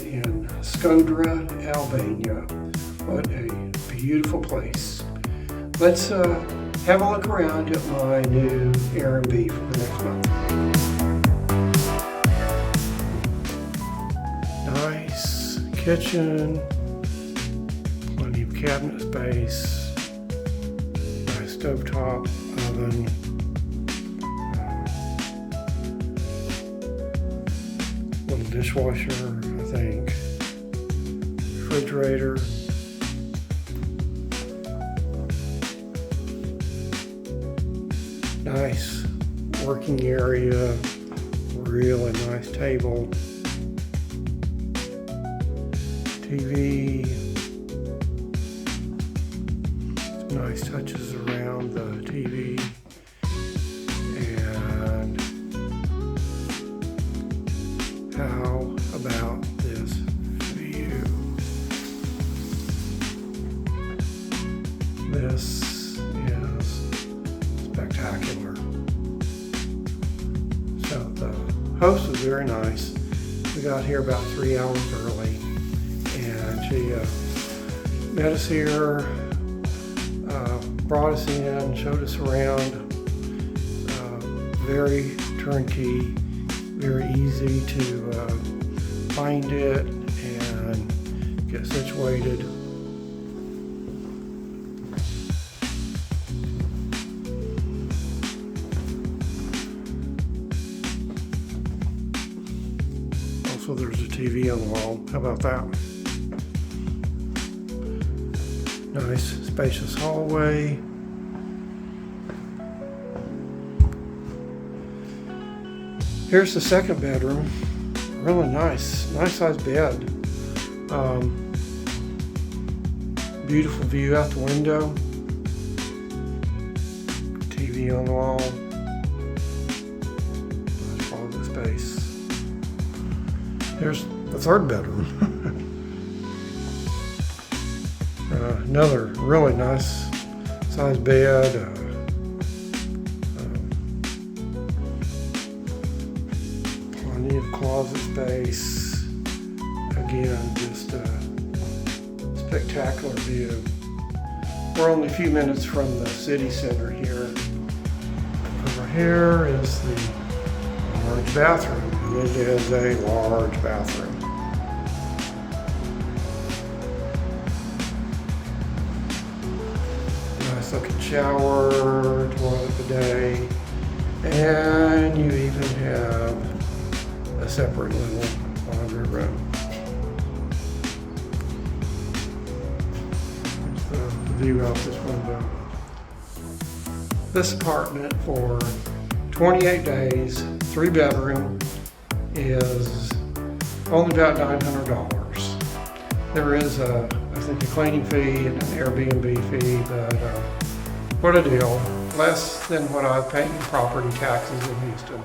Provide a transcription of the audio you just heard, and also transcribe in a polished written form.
arrived in Shkodër Albania. What a beautiful place. Let's have a look around at my new Airbnb for the next month. Nice kitchen, plenty of cabinet space, nice stovetop oven, little dishwasher, I think, refrigerator. Nice working area, really nice table, TV, some nice touches around the TV, and how about this view? This spectacular. So the host was very nice. We got here about 3 hours early, and she met us here, brought us in, showed us around. Very turnkey, very easy to find it and get situated. So there's a TV on the wall. How about that? Nice spacious hallway. Here's the second bedroom. Really nice sized bed. Beautiful view out the window. TV on the wall. Nice closet space. Here's the third bedroom. Another really nice sized bed. Plenty of closet space. Again, just a spectacular view. We're only a few minutes from the city center here. Over here is the large bathroom. It is a large bathroom. Nice looking shower, toilet bidet, and you even have a separate little laundry room. There's the view out this window. This apartment for 28 days, 3 bedroom, is only about $900. There is I think a cleaning fee and an Airbnb fee, but what a deal. Less than what I pay in property taxes in Houston.